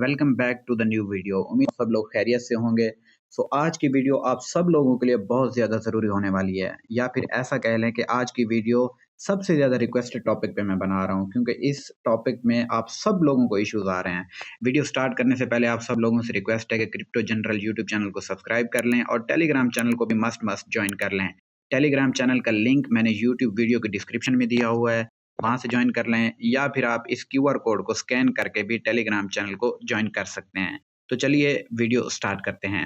Welcome back to the new video. उम्मीद सब लोग खैरियत से होंगे। आज की वीडियो आप सब लोगों के लिए बहुत ज़्यादा ज़रूरी होने वाली है, या फिर ऐसा कह लें कि आज की वीडियो सबसे ज़्यादा रिक्वेस्टेड टॉपिक पे मैं बना रहा हूँ, क्योंकि इस टॉपिक में आप सब लोगों को इश्यूज आ रहे हैं। वीडियो स्टार्ट करने से पहले आप सब लोगों से रिक्वेस्ट है कि क्रिप्टो जनरल यूट्यूब चैनल को सब्सक्राइब कर लें और टेलीग्राम चैनल को भी मस्ट मस्ट ज्वाइन कर लें। टेलीग्राम चैनल का लिंक मैंने यूट्यूब वीडियो के डिस्क्रिप्शन में दिया हुआ है, वहाँ से ज्वाइन कर लें, या फिर आप इस क्यूआर कोड को स्कैन करके भी टेलीग्राम चैनल को ज्वाइन कर सकते हैं। तो चलिए वीडियो स्टार्ट करते हैं।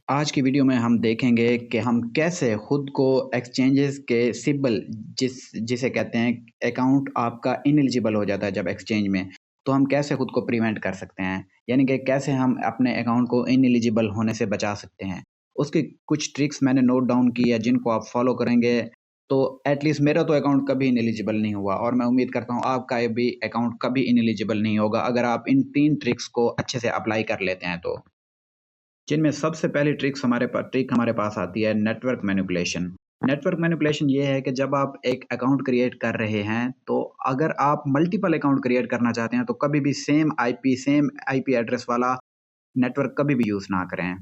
आज की वीडियो में हम देखेंगे कि हम कैसे खुद को एक्सचेंजेस के सिंबल जिसे कहते हैं अकाउंट आपका इनएलिजिबल हो जाता है जब एक्सचेंज में, तो हम कैसे खुद को प्रिवेंट कर सकते हैं, यानी कि कैसे हम अपने अकाउंट को इनएलिजिबल होने से बचा सकते हैं। उसकी कुछ ट्रिक्स मैंने नोट डाउन की है, जिनको आप फॉलो करेंगे तो एटलीस्ट मेरा तो अकाउंट कभी इनएलिजिबल नहीं हुआ, और मैं उम्मीद करता हूँ आपका भी अकाउंट कभी इनएलिजिबल नहीं होगा अगर आप इन 3 ट्रिक्स को अच्छे से अप्लाई कर लेते हैं तो। जिनमें सबसे पहली ट्रिक हमारे पास आती है नेटवर्क मैनिपुलेशन। नेटवर्क मैनिपुलेशन ये है कि जब आप एक अकाउंट क्रिएट कर रहे हैं, तो अगर आप मल्टीपल अकाउंट क्रिएट करना चाहते हैं तो कभी भी सेम आईपी एड्रेस वाला नेटवर्क कभी भी यूज़ ना करें।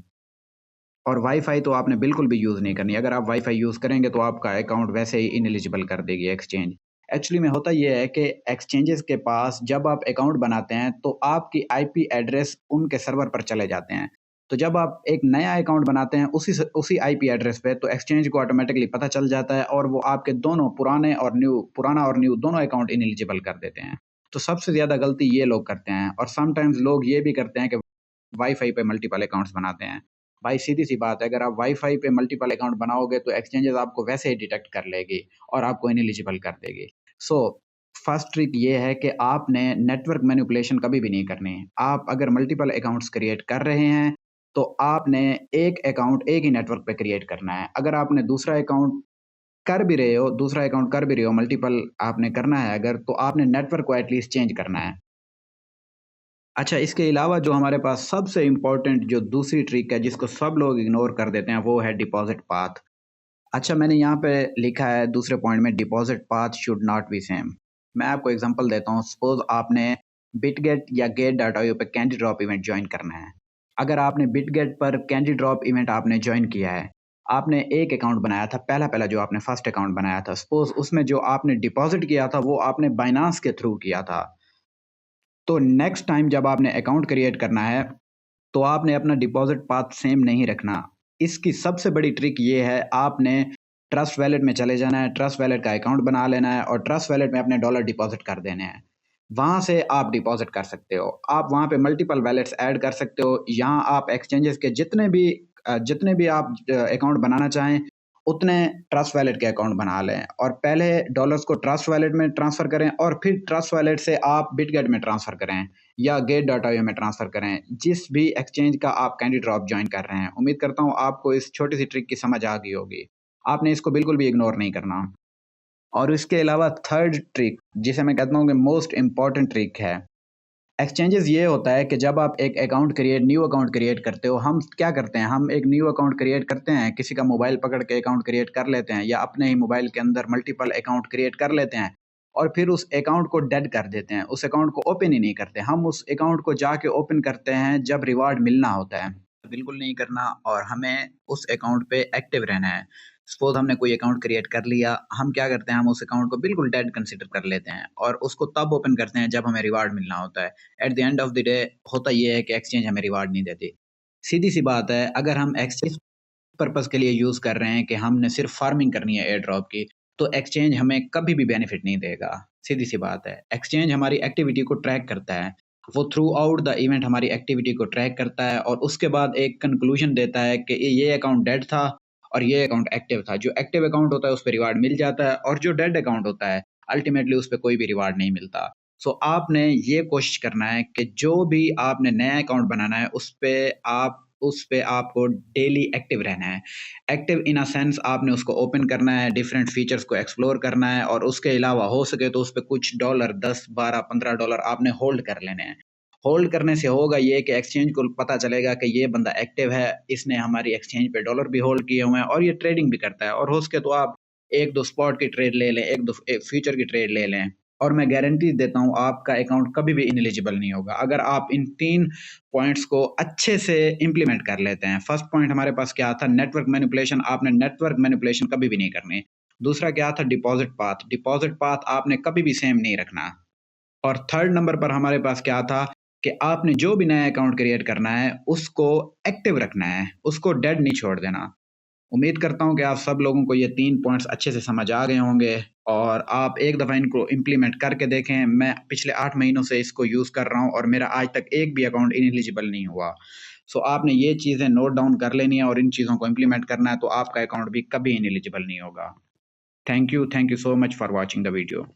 और वाईफाई तो आपने बिल्कुल भी यूज़ नहीं करनी। अगर आप वाईफाई यूज़ करेंगे तो आपका अकाउंट वैसे ही इनएलिजिबल कर देगी एक्सचेंज। एक्चुअली में होता ये है कि एक्सचेंजेस के पास जब आप अकाउंट बनाते हैं तो आपकी आईपी एड्रेस उनके सर्वर पर चले जाते हैं। तो जब आप एक नया अकाउंट बनाते हैं उसी आईपी एड्रेस पे, तो एक्सचेंज को ऑटोमेटिकली पता चल जाता है और वो आपके दोनों पुराना और न्यू दोनों अकाउंट इनएलिजिबल कर देते हैं। तो सबसे ज़्यादा गलती ये लोग करते हैं, और समटाइम्स लोग ये भी करते हैं कि वाईफाई पे मल्टीपल अकाउंट्स बनाते हैं। भाई सीधी सी बात है, अगर आप वाईफाई पे मल्टीपल अकाउंट बनाओगे तो एक्सचेंजेस आपको वैसे ही डिटेक्ट कर लेगी और आपको इनएलिजिबल कर देगी। सो फर्स्ट ट्रिक ये है कि आपने नेटवर्क मैनिपुलेशन कभी भी नहीं करनी है। आप अगर मल्टीपल अकाउंट्स क्रिएट कर रहे हैं तो आपने एक अकाउंट एक ही नेटवर्क पे क्रिएट करना है। अगर आपने दूसरा अकाउंट कर भी रहे हो, मल्टीपल आपने करना है अगर, तो आपने नेटवर्क को एटलीस्ट चेंज करना है। अच्छा, इसके अलावा जो हमारे पास सबसे इम्पोर्टेंट जो दूसरी ट्रिक है जिसको सब लोग इग्नोर कर देते हैं, वो है डिपॉज़िट पाथ। अच्छा, मैंने यहाँ पे लिखा है दूसरे पॉइंट में, deposit path should not be same. मैं आपको एग्ज़ाम्पल देता हूँ। सपोज़ आपने बिटगेट या गेट.io पे कैंडी ड्रॉप इवेंट जॉइन करना है। अगर आपने बिटगेट पर कैंडी ड्रॉप इवेंट आपने जॉइन किया है, आपने एक अकाउंट बनाया था, पहला जो आपने फर्स्ट अकाउंट बनाया था, सपोज़ उसमें जो आपने डिपॉज़िट किया था वो आपने बाइनेंस के थ्रू किया था। तो नेक्स्ट टाइम जब आपने अकाउंट क्रिएट करना है, तो आपने अपना डिपॉजिट पाथ सेम नहीं रखना। इसकी सबसे बड़ी ट्रिक ये है, आपने ट्रस्ट वैलेट में चले जाना है, ट्रस्ट वैलेट का अकाउंट बना लेना है और ट्रस्ट वैलेट में अपने डॉलर डिपॉजिट कर देने हैं। वहाँ से आप डिपॉजिट कर सकते हो। आप वहाँ पे मल्टीपल वैलेट्स ऐड कर सकते हो। यहाँ आप एक्सचेंजेस के जितने भी आप अकाउंट बनाना चाहें, उतने ट्रस्ट वैलेट के अकाउंट बना लें और पहले डॉलर्स को ट्रस्ट वैलेट में ट्रांसफ़र करें और फिर ट्रस्ट वैलेट से आप बिटगेट में ट्रांसफ़र करें या गेट.io में ट्रांसफ़र करें, जिस भी एक्सचेंज का आप कैंडी ड्रॉप जॉइन कर रहे हैं। उम्मीद करता हूँ आपको इस छोटी सी ट्रिक की समझ आ गई होगी। आपने इसको बिल्कुल भी इग्नोर नहीं करना। और इसके अलावा थर्ड ट्रिक, जिसे मैं कहता हूँ कि मोस्ट इम्पॉर्टेंट ट्रिक है एक्सचेंजेस, ये होता है कि जब आप एक न्यू अकाउंट क्रिएट करते हो, हम क्या करते हैं, हम एक न्यू अकाउंट क्रिएट करते हैं, किसी का मोबाइल पकड़ के अकाउंट क्रिएट कर लेते हैं या अपने ही मोबाइल के अंदर मल्टीपल अकाउंट क्रिएट कर लेते हैं और फिर उस अकाउंट को डेड कर देते हैं, उस अकाउंट को ओपन ही नहीं करते। हम उस अकाउंट को जाके ओपन करते हैं जब रिवार्ड मिलना होता है। बिल्कुल नहीं करना, और हमें उस अकाउंट पे एक्टिव रहना है। सपोज हमने कोई अकाउंट क्रिएट कर लिया, हम क्या करते हैं, हम उस अकाउंट को बिल्कुल डेड कंसीडर कर लेते हैं और उसको तब ओपन करते हैं जब हमें रिवार्ड मिलना होता है। At the end of the day होता ये है कि एक्सचेंज हमें रिवार्ड नहीं देती। सीधी सी बात है, अगर हम एक्सचेंज पर्पज़ के लिए यूज़ कर रहे हैं कि हमने सिर्फ फार्मिंग करनी है एयर ड्रॉप की, तो एक्सचेंज हमें कभी भी बेनिफिट नहीं देगा। सीधी सी बात है, एक्सचेंज हमारी एक्टिविटी को ट्रैक करता है। वो थ्रू आउट द इवेंट हमारी एक्टिविटी को ट्रैक करता है और उसके बाद एक कंक्लूजन देता है कि ये अकाउंट डेड था और ये अकाउंट एक्टिव था। जो एक्टिव अकाउंट होता है उस पे रिवार्ड मिल जाता है, और जो डेड अकाउंट होता है अल्टीमेटली उस पे कोई भी रिवार्ड नहीं मिलता। सो आपने ये कोशिश करना है कि जो भी आपने नया अकाउंट बनाना है उस पे आपको डेली एक्टिव रहना है। एक्टिव इन अ सेंस, आपने उसको ओपन करना है, डिफरेंट फीचर्स को एक्सप्लोर करना है, और उसके अलावा हो सके तो उस पे कुछ डॉलर 10, 12, 15 डॉलर आपने होल्ड कर लेने हैं। होल्ड करने से होगा ये कि एक्सचेंज को पता चलेगा कि ये बंदा एक्टिव है, इसने हमारी एक्सचेंज पे डॉलर भी होल्ड किए हुए हैं और ये ट्रेडिंग भी करता है, और हो सके तो आप 1-2 स्पॉट की ट्रेड ले लें, 1-2 फ्यूचर की ट्रेड ले लें। और मैं गारंटी देता हूँ आपका अकाउंट कभी भी इनएलिजिबल नहीं होगा अगर आप इन 3 पॉइंट्स को अच्छे से इम्प्लीमेंट कर लेते हैं। फर्स्ट पॉइंट हमारे पास क्या था? Network manipulation. आपने नेटवर्क मैनिपुलेशन कभी भी नहीं करनी। दूसरा क्या था? डिपॉजिट पाथ आपने कभी भी सेम नहीं रखना। और थर्ड नंबर पर हमारे पास क्या था कि आपने जो भी नया अकाउंट क्रिएट करना है उसको एक्टिव रखना है, उसको डेड नहीं छोड़ देना। उम्मीद करता हूँ कि आप सब लोगों को ये 3 पॉइंट्स अच्छे से समझ आ गए होंगे और आप एक दफ़ा इनको इम्प्लीमेंट करके देखें। मैं पिछले 8 महीनों से इसको यूज़ कर रहा हूँ और मेरा आज तक एक भी अकाउंट इनएलिजिबल नहीं हुआ। सो आपने ये चीज़ें नोट डाउन कर लेनी है और इन चीज़ों को इम्प्लीमेंट करना है तो आपका अकाउंट भी कभी इनएलिजिबल नहीं होगा। Thank you so much for watching the video.